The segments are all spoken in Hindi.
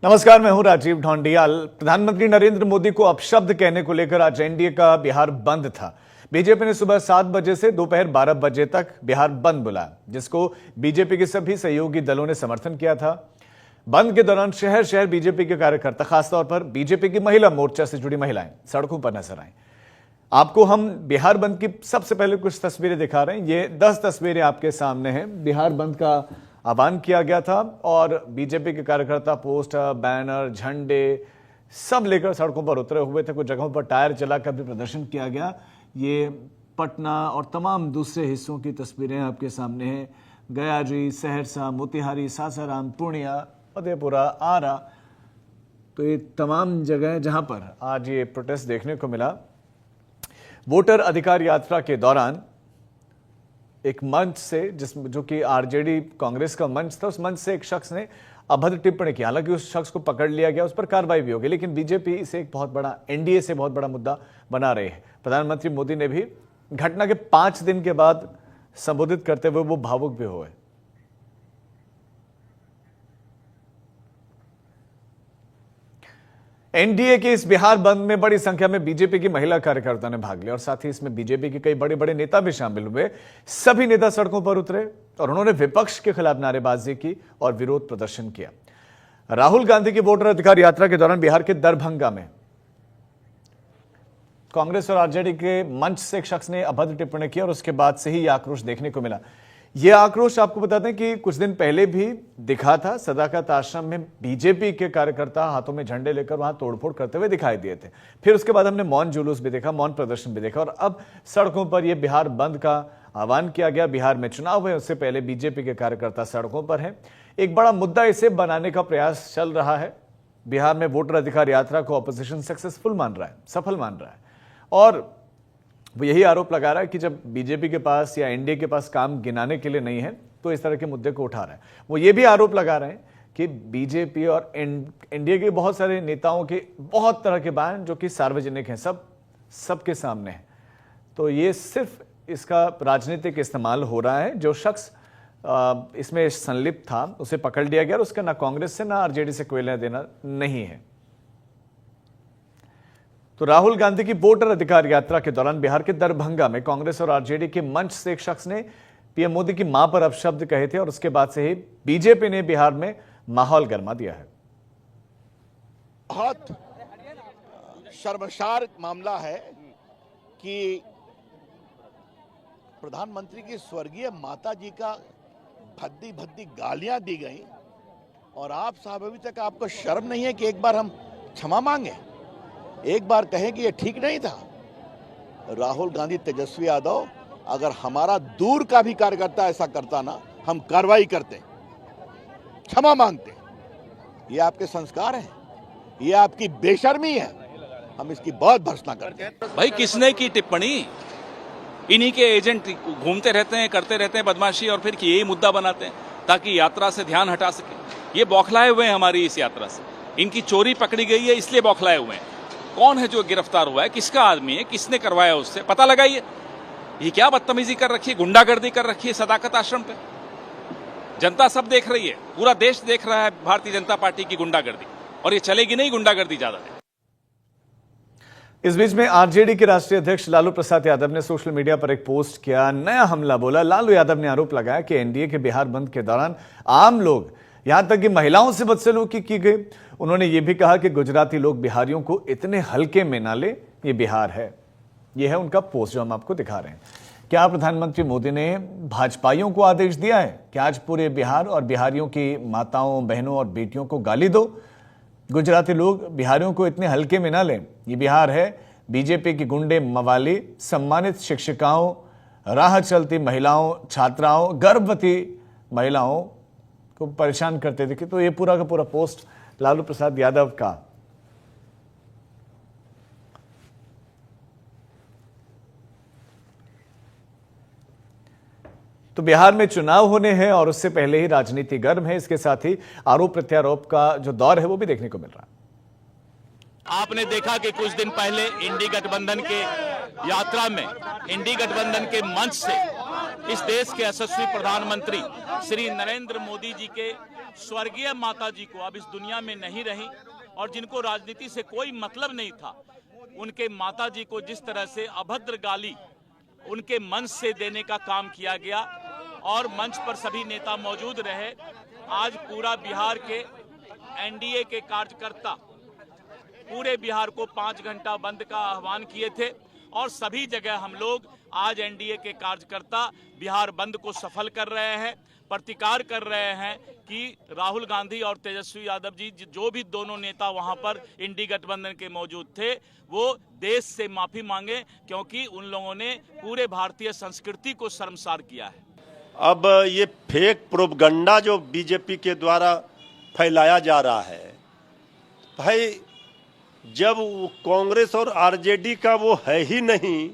नमस्कार, मैं हूं राजीव ढोंडियाल। प्रधानमंत्री नरेंद्र मोदी को अपशब्द कहने को लेकर आज एनडीए का बिहार बंद था। बीजेपी ने सुबह 7 बजे से दोपहर 12 बजे तक बिहार बंद बुलाया, जिसको बीजेपी के सभी सहयोगी दलों ने समर्थन किया था। बंद के दौरान शहर शहर बीजेपी के कार्यकर्ता, खासतौर पर बीजेपी की महिला मोर्चा से जुड़ी महिलाएं सड़कों पर नजर आईं। आपको हम बिहार बंद की सबसे पहले कुछ तस्वीरें दिखा रहे हैं। ये 10 तस्वीरें आपके सामने हैं। बिहार बंद का आह्वान किया गया था और बीजेपी के कार्यकर्ता पोस्टर, बैनर, झंडे सब लेकर सड़कों पर उतरे हुए थे। कुछ जगहों पर टायर जलाकर भी प्रदर्शन किया गया। ये पटना और तमाम दूसरे हिस्सों की तस्वीरें आपके सामने हैं। गयाजी, सहरसा, मोतिहारी, सासाराम, पूर्णिया, मधेपुरा, आरा, तो ये तमाम जगह जहां पर आज ये प्रोटेस्ट देखने को मिला। वोटर अधिकार यात्रा के दौरान एक मंच से, जो कि आरजेडी कांग्रेस का मंच था, उस मंच से एक शख्स ने अभद्र टिप्पणी की। हालांकि उस शख्स को पकड़ लिया गया, उस पर कार्रवाई भी होगी, लेकिन बीजेपी इसे एक बहुत बड़ा, एनडीए से बहुत बड़ा मुद्दा बना रही है। प्रधानमंत्री मोदी ने भी घटना के 5 दिन के बाद संबोधित करते हुए वो भावुक भी हुए। एनडीए के इस बिहार बंद में बड़ी संख्या में बीजेपी की महिला कार्यकर्ताओं ने भाग लिया और साथ ही इसमें बीजेपी के कई बड़े बड़े नेता भी शामिल हुए। सभी नेता सड़कों पर उतरे और उन्होंने विपक्ष के खिलाफ नारेबाजी की और विरोध प्रदर्शन किया। राहुल गांधी की वोटर अधिकार यात्रा के दौरान बिहार के दरभंगा में कांग्रेस और आरजेडी के मंच से एक शख्स ने अभद्र टिप्पणी की और उसके बाद से ही यह आक्रोश देखने को मिला। यह आक्रोश आपको बता दें कि कुछ दिन पहले भी दिखा था। सदाकत आश्रम में बीजेपी के कार्यकर्ता हाथों में झंडे लेकर वहां तोड़फोड़ करते हुए दिखाई दिए थे। फिर उसके बाद हमने मौन जुलूस भी देखा, मौन प्रदर्शन भी देखा और अब सड़कों पर यह बिहार बंद का आह्वान किया गया। बिहार में चुनाव हुए, उससे पहले बीजेपी के कार्यकर्ता सड़कों पर हैं। एक बड़ा मुद्दा इसे बनाने का प्रयास चल रहा है। बिहार में वोटर अधिकार यात्रा को ऑपोजिशन सक्सेसफुल मान रहा है, सफल मान रहा है और वो यही आरोप लगा रहा है कि जब बीजेपी के पास या एनडीए के पास काम गिनाने के लिए नहीं है तो इस तरह के मुद्दे को उठा रहा है। वो ये भी आरोप लगा रहे हैं कि बीजेपी और एनडीए के बहुत सारे नेताओं के बहुत तरह के बयान जो कि सार्वजनिक हैं, सबके सामने हैं। तो ये सिर्फ इसका राजनीतिक इस्तेमाल हो रहा है। जो शख्स इसमें संलिप्त था उसे पकड़ लिया गया और उसका ना कांग्रेस से ना आरजेडी से कोई लेना देना नहीं है। तो राहुल गांधी की वोटर अधिकार यात्रा के दौरान बिहार के दरभंगा में कांग्रेस और आरजेडी के मंच से एक शख्स ने पीएम मोदी की मां पर अपशब्द कहे थे और उसके बाद से ही बीजेपी ने बिहार में माहौल गरमा दिया है। बहुत शर्मसार मामला है कि प्रधानमंत्री की स्वर्गीय माता जी का भद्दी भद्दी गालियां दी गई और आप साहब अभी तक आपको शर्म नहीं है कि एक बार हम क्षमा मांगे, एक बार कहें कि ये ठीक नहीं था। राहुल गांधी, तेजस्वी यादव, अगर हमारा दूर का भी कार्यकर्ता ऐसा करता ना, हम कार्रवाई करते, क्षमा मांगते। ये आपके संस्कार हैं, ये आपकी बेशर्मी है, हम इसकी बहुत भर्त्सना करते हैं। भाई किसने की टिप्पणी? इन्हीं के एजेंट घूमते रहते हैं, करते रहते हैं बदमाशी और फिर यही मुद्दा बनाते हैं ताकि यात्रा से ध्यान हटा सके। ये बौखलाए हुए हैं हमारी इस यात्रा से। इनकी चोरी पकड़ी गई है इसलिए बौखलाए हुए हैं। कौन है जो गिरफ्तार हुआ है, किसका आदमी है, किसने करवाया, उससे पता लगाइए। ये क्या बदतमीजी कर रखी है, गुंडागर्दी कर रखी है सदाकत आश्रम पे। जनता सब देख रही है, पूरा देश देख रहा है भारतीय जनता पार्टी की गुंडागर्दी, और ये चलेगी नहीं गुंडागर्दी ज्यादा देर। इस बीच में आरजेडी के राष्ट्रीय अध्यक्ष लालू प्रसाद यादव ने सोशल मीडिया पर एक पोस्ट किया, नया हमला बोला। लालू यादव ने आरोप लगाया कि एनडीए के बिहार बंद के दौरान आम लोग, यहां तक कि महिलाओं से बदसलूकी की गई। उन्होंने यह भी कहा कि गुजराती लोग बिहारियों को इतने हल्के में ना ले, ये बिहार है। यह है उनका पोस्ट जो हम आपको दिखा रहे हैं। क्या प्रधानमंत्री मोदी ने भाजपाइयों को आदेश दिया है कि आज पूरे बिहार और बिहारियों की माताओं, बहनों और बेटियों को गाली दो? गुजराती लोग बिहारियों को इतने हल्के में ना लें, ये बिहार है। बीजेपी की गुंडे मवाली सम्मानित शिक्षिकाओं, राह चलती महिलाओं, छात्राओं, गर्भवती महिलाओं को परेशान करते थे। तो ये पूरा का पूरा पोस्ट लालू प्रसाद यादव का। तो बिहार में चुनाव होने हैं और उससे पहले ही राजनीति गर्म है। इसके साथ ही आरोप प्रत्यारोप का जो दौर है वो भी देखने को मिल रहा है। आपने देखा कि कुछ दिन पहले इंडी गठबंधन के यात्रा में, इंडी गठबंधन के मंच से इस देश के यशस्वी प्रधानमंत्री श्री नरेंद्र मोदी जी के स्वर्गीय माता जी को अब इस दुनिया में नहीं रही और जिनको राजनीति से कोई मतलब नहीं था, उनके माता जी को जिस तरह से अभद्र गाली उनके मंच से देने का काम किया गया और मंच पर सभी नेता मौजूद रहे। आज पूरा बिहार के एनडीए के कार्यकर्ता पूरे बिहार को 5 घंटा बंद का आह्वान किए थे और सभी जगह हम लोग आज एनडीए के कार्यकर्ता बिहार बंद को सफल कर रहे हैं, प्रतिकार कर रहे हैं कि राहुल गांधी और तेजस्वी यादव जी जो भी दोनों नेता वहां पर इंडी गठबंधन के मौजूद थे वो देश से माफी मांगे, क्योंकि उन लोगों ने पूरे भारतीय संस्कृति को शर्मसार किया है। अब ये फेक प्रोपगंडा जो बीजेपी के द्वारा फैलाया जा रहा है, भाई जब कांग्रेस और आरजेडी का वो है ही नहीं,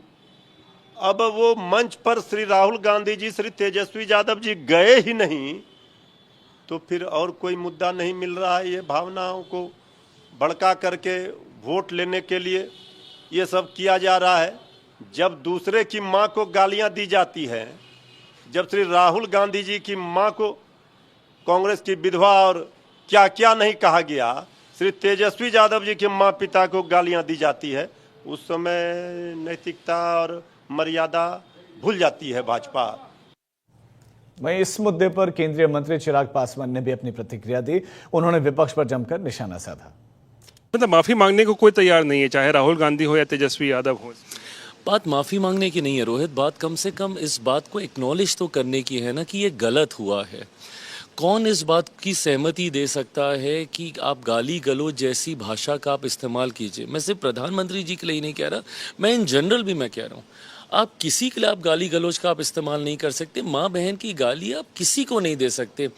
अब वो मंच पर श्री राहुल गांधी जी, श्री तेजस्वी यादव जी गए ही नहीं, तो फिर और कोई मुद्दा नहीं मिल रहा है। ये भावनाओं को भड़का करके वोट लेने के लिए ये सब किया जा रहा है। जब दूसरे की मां को गालियां दी जाती हैं, जब श्री राहुल गांधी जी की मां को कांग्रेस की विधवा और क्या क्या नहीं कहा गया, श्री तेजस्वी यादव जी के माँ पिता को गालियां दी जाती है, उस समय नैतिकता और मर्यादा भूल जाती है भाजपा। वहीं इस मुद्दे पर केंद्रीय मंत्री चिराग पासवान ने भी अपनी प्रतिक्रिया दी। उन्होंने विपक्ष पर जमकर निशाना साधा। मतलब माफी मांगने को कोई तैयार नहीं है, चाहे राहुल गांधी हो या तेजस्वी यादव हो। बात माफ़ी मांगने की नहीं है रोहित, बात कम से कम इस बात को एक्नॉलेज तो करने की है ना कि ये गलत हुआ है। कौन इस बात की सहमति दे सकता है कि आप गाली गलौज जैसी भाषा का आप इस्तेमाल कीजिए। मैं सिर्फ प्रधानमंत्री जी के लिए ही नहीं कह रहा, मैं इन जनरल भी मैं कह रहा हूँ, आप किसी के लिए आप गाली गलौज का आप इस्तेमाल नहीं कर सकते। माँ बहन की गाली आप किसी को नहीं दे सकते।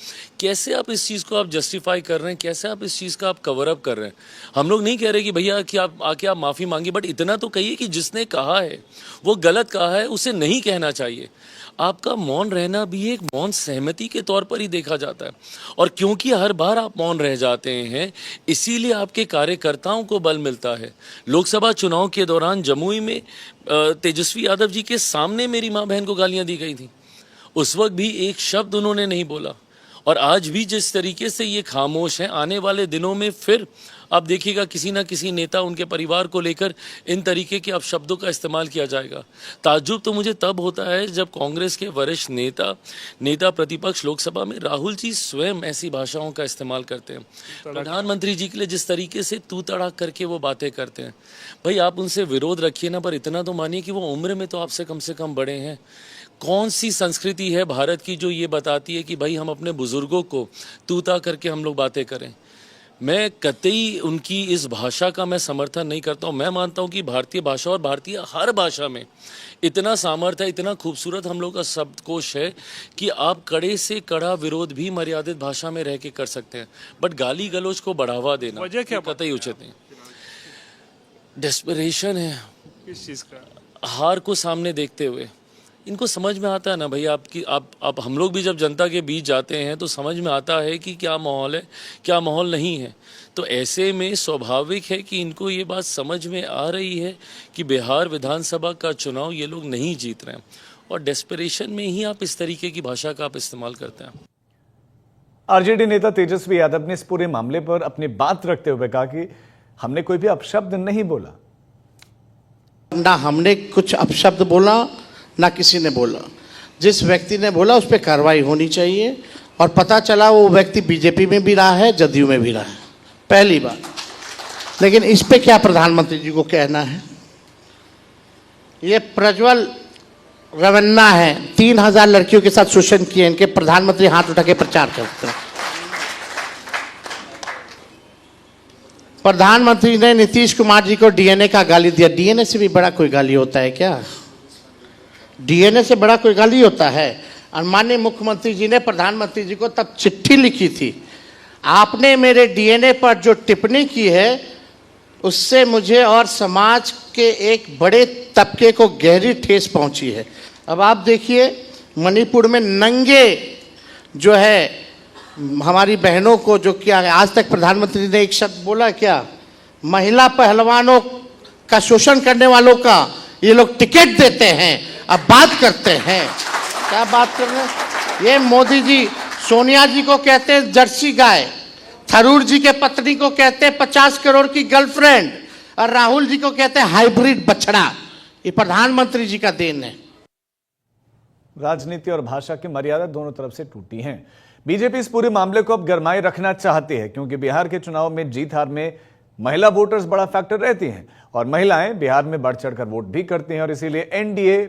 कैसे आप इस चीज़ को आप जस्टिफाई कर रहे हैं, कैसे आप इस चीज़ का आप कवर अप कर रहे हैं। हम लोग नहीं कह रहे कि भैया कि आप आके आप माफ़ी मांगिए, बट इतना तो कहिए कि जिसने कहा है वो गलत कहा है, उसे नहीं कहना चाहिए। आपका मौन रहना भी एक मौन सहमति के तौर पर ही देखा जाता है, और क्योंकि हर बार आप मौन रह जाते हैं इसीलिए आपके कार्यकर्ताओं को बल मिलता है। लोकसभा चुनाव के दौरान जमुई में तेजस्वी यादव जी के सामने मेरी माँ बहन को गालियां दी गई थी, उस वक्त भी एक शब्द उन्होंने नहीं बोला। और आज भी जिस तरीके से ये खामोश हैं, आने वाले दिनों में फिर आप देखिएगा किसी ना किसी नेता उनके परिवार को लेकर इन तरीके के अब शब्दों का इस्तेमाल किया जाएगा। ताज्जुब तो मुझे तब होता है जब कांग्रेस के वरिष्ठ नेता प्रतिपक्ष लोकसभा में राहुल जी स्वयं ऐसी भाषाओं का इस्तेमाल करते हैं। प्रधानमंत्री जी के लिए जिस तरीके से तू तड़ाक करके वो बातें करते हैं, भाई आप उनसे विरोध रखिए ना, पर इतना तो मानिए कि वो उम्र में तो आपसे कम से कम बड़े हैं। कौन सी संस्कृति है भारत की जो ये बताती है कि भाई हम अपने बुजुर्गों को तूता करके हम लोग बातें करें। मैं कतई उनकी इस भाषा का मैं समर्थन नहीं करता हूँ। मैं मानता हूँ कि भारतीय भाषा और भारतीय हर भाषा में इतना सामर्थ्य है, इतना खूबसूरत हम लोग का शब्दकोश है कि आप कड़े से कड़ा विरोध भी मर्यादित भाषा में रह के कर सकते हैं, बट गाली गलौज को बढ़ावा देना वजह क्या कतई उचित नहीं। डेस्परेशन है किस चीज़ का? हार को सामने देखते हुए इनको समझ में आता है ना भाई, आपकी आप हम लोग भी जब जनता के बीच जाते हैं तो समझ में आता है कि क्या माहौल है क्या माहौल नहीं है। तो ऐसे में स्वाभाविक है कि इनको ये बात समझ में आ रही है कि बिहार विधानसभा का चुनाव ये लोग नहीं जीत रहे हैं, और डेस्परेशन में ही आप इस तरीके की भाषा का आप इस्तेमाल करते हैं। आरजेडी नेता तेजस्वी यादव ने इस पूरे मामले पर अपनी बात रखते हुए कहा कि हमने कोई भी अपशब्द नहीं बोला। ना हमने कुछ अपशब्द बोला, ना किसी ने बोला। जिस व्यक्ति ने बोला उस पर कार्रवाई होनी चाहिए, और पता चला वो व्यक्ति बीजेपी में भी रहा है, जदयू में भी रहा है, पहली बात। लेकिन इस पे क्या प्रधानमंत्री जी को कहना है? ये प्रज्वल रवन्ना है, 3000 लड़कियों के साथ शोषण किए, इनके प्रधानमंत्री हाथ उठा के प्रचार करते हैं। प्रधानमंत्री ने नीतीश कुमार जी को डीएनए का गाली दिया। डीएनए से भी बड़ा कोई गाली होता है क्या? डीएनए से बड़ा कोई गाली होता है? और माननीय मुख्यमंत्री जी ने प्रधानमंत्री जी को तब चिट्ठी लिखी थी, आपने मेरे डीएनए पर जो टिप्पणी की है उससे मुझे और समाज के एक बड़े तबके को गहरी ठेस पहुंची है। अब आप देखिए मणिपुर में नंगे जो है हमारी बहनों को जो किया है, आज तक प्रधानमंत्री ने एक शब्द बोला क्या? महिला पहलवानों का शोषण करने वालों का ये लोग टिकट देते हैं, अब बात करते हैं। क्या बात कर रहे हैं? ये मोदी जी सोनिया जी को कहते हैं जर्सी गाय, थरूर जी के पत्नी को कहते हैं 50 करोड़ की गर्लफ्रेंड, और राहुल जी को कहते हैं हाइब्रिड बछड़ा। ये प्रधानमंत्री जी का देन है। राजनीति और भाषा की मर्यादा दोनों तरफ से टूटी है। बीजेपी इस पूरे मामले को अब गरमाए रखना चाहती है, क्योंकि बिहार के चुनाव में जीत हार में महिला वोटर्स बड़ा फैक्टर रहती हैं और महिलाएं बिहार में बढ़ चढ़कर वोट भी करती हैं, और इसीलिए एनडीए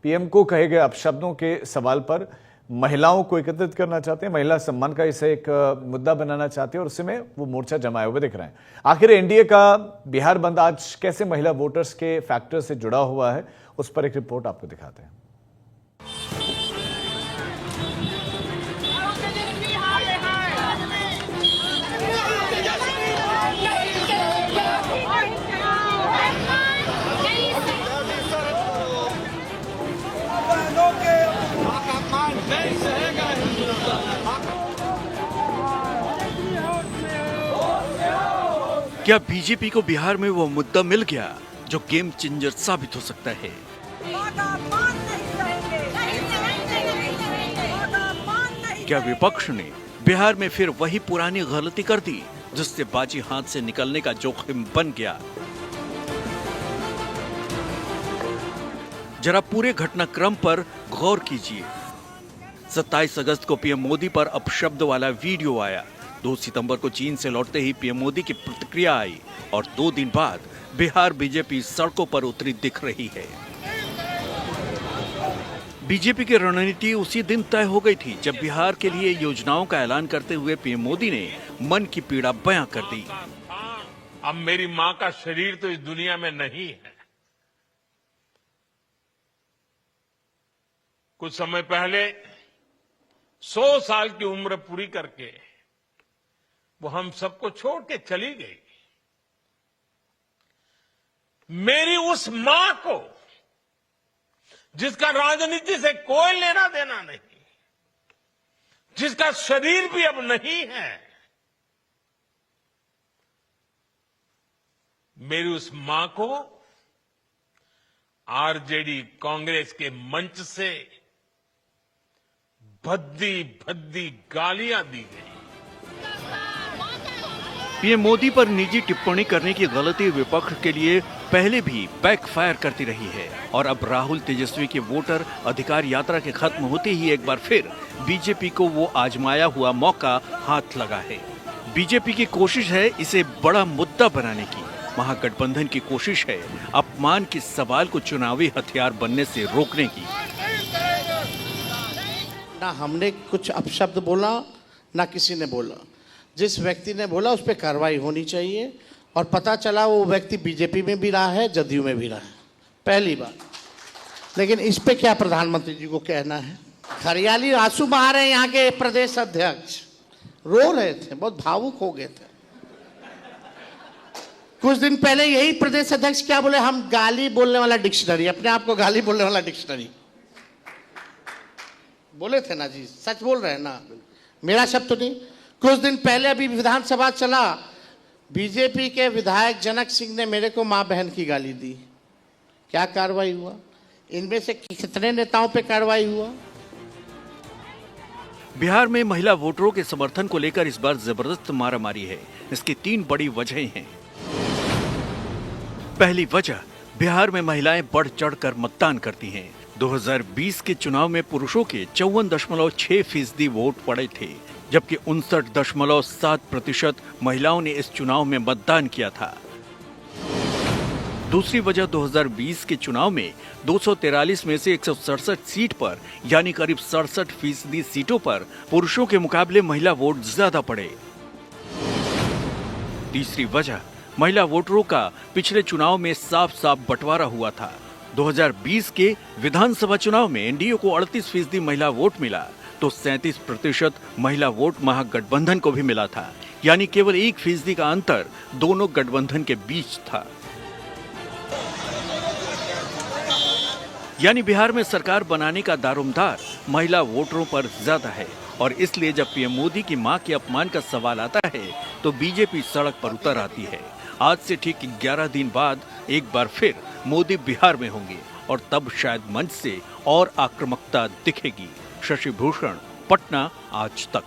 पीएम को कहे गए अपशब्दों के सवाल पर महिलाओं को एकत्रित करना चाहते हैं, महिला सम्मान का इसे एक मुद्दा बनाना चाहते हैं, और उसमें वो मोर्चा जमाए हुए दिख रहे हैं। आखिर एनडीए का बिहार बंद आज कैसे महिला वोटर्स के फैक्टर से जुड़ा हुआ है, उस पर एक रिपोर्ट आपको दिखाते हैं। क्या बीजेपी को बिहार में वो मुद्दा मिल गया जो गेम चेंजर साबित हो सकता है? क्या विपक्ष ने बिहार में फिर वही पुरानी गलती कर दी जिससे बाजी हाथ से निकलने का जोखिम बन गया? जरा पूरे घटनाक्रम पर गौर कीजिए। 27 अगस्त को पीएम मोदी पर अपशब्द वाला वीडियो आया। 2 सितंबर को चीन से लौटते ही पीएम मोदी की प्रतिक्रिया आई और 2 दिन बाद बिहार बीजेपी सड़कों पर उतरी दिख रही है। बीजेपी की रणनीति उसी दिन तय हो गई थी जब बिहार के लिए योजनाओं का ऐलान करते हुए पीएम मोदी ने मन की पीड़ा बयां कर दी। अब मेरी मां का शरीर तो इस दुनिया में नहीं है। कुछ समय पहले 100 साल की उम्र पूरी करके वो हम सबको छोड़ के चली गई। मेरी उस मां को, जिसका राजनीति से कोई लेना देना नहीं, जिसका शरीर भी अब नहीं है, मेरी उस मां को आरजेडी कांग्रेस के मंच से भद्दी भद्दी गालियां दी गई। पीएम मोदी पर निजी टिप्पणी करने की गलती विपक्ष के लिए पहले भी बैकफायर करती रही है और अब राहुल तेजस्वी के वोटर अधिकार यात्रा के खत्म होते ही एक बार फिर बीजेपी को वो आजमाया हुआ मौका हाथ लगा है। बीजेपी की कोशिश है इसे बड़ा मुद्दा बनाने की। महागठबंधन की कोशिश है अपमान के सवाल को चुनावी हथियार बनने से रोकने की। ना हमने कुछ अपशब्द बोला, ना किसी ने बोला। जिस व्यक्ति ने बोला उस पर कार्रवाई होनी चाहिए, और पता चला वो व्यक्ति बीजेपी में भी रहा है, जदयू में भी रहा है, पहली बात। लेकिन इस पे क्या प्रधानमंत्री जी को कहना है? हरियाली आंसू बहा रहे हैं यहाँ के प्रदेश अध्यक्ष, रो रहे थे, बहुत भावुक हो गए थे। कुछ दिन पहले यही प्रदेश अध्यक्ष क्या बोले? हम गाली बोलने वाला डिक्शनरी, अपने आप को गाली बोलने वाला डिक्शनरी बोले थे ना जी, सच बोल रहे हैं ना, मेरा शब्द तो नहीं। कुछ दिन पहले अभी विधानसभा चला, बीजेपी के विधायक जनक सिंह ने मेरे को मां बहन की गाली दी। क्या कार्रवाई हुआ? इनमें से कितने नेताओं पे कार्रवाई हुआ? बिहार में महिला वोटरों के समर्थन को लेकर इस बार जबरदस्त मारामारी है। इसकी 3 बड़ी वजहें हैं। पहली वजह, बिहार में महिलाएं बढ़ चढ़कर मतदान करती हैं। 2020 के चुनाव में पुरुषों के 54.6% वोट पड़े थे, जबकि 59.7% महिलाओं ने इस चुनाव में मतदान किया था। दूसरी वजह, 2020 के चुनाव में 243 में से 167 सीट पर यानी करीब 67% सीटों पर पुरुषों के मुकाबले महिला वोट ज्यादा पड़े। तीसरी वजह, महिला वोटरों का पिछले चुनाव में साफ साफ बंटवारा हुआ था। 2020 के विधानसभा चुनाव में एनडीए को 38% महिला वोट मिला, तो 37% महिला वोट महागठबंधन को भी मिला था, यानी केवल 1% का अंतर दोनों गठबंधन के बीच था। यानी बिहार में सरकार बनाने का दारोमदार महिला वोटरों पर ज्यादा है, और इसलिए जब पीएम मोदी की मां के अपमान का सवाल आता है तो बीजेपी सड़क पर उतर आती है। आज से ठीक 11 दिन बाद एक बार फिर मोदी बिहार में होंगे और तब शायद मंच से और आक्रामकता दिखेगी। शशि भूषण, पटना, आज तक।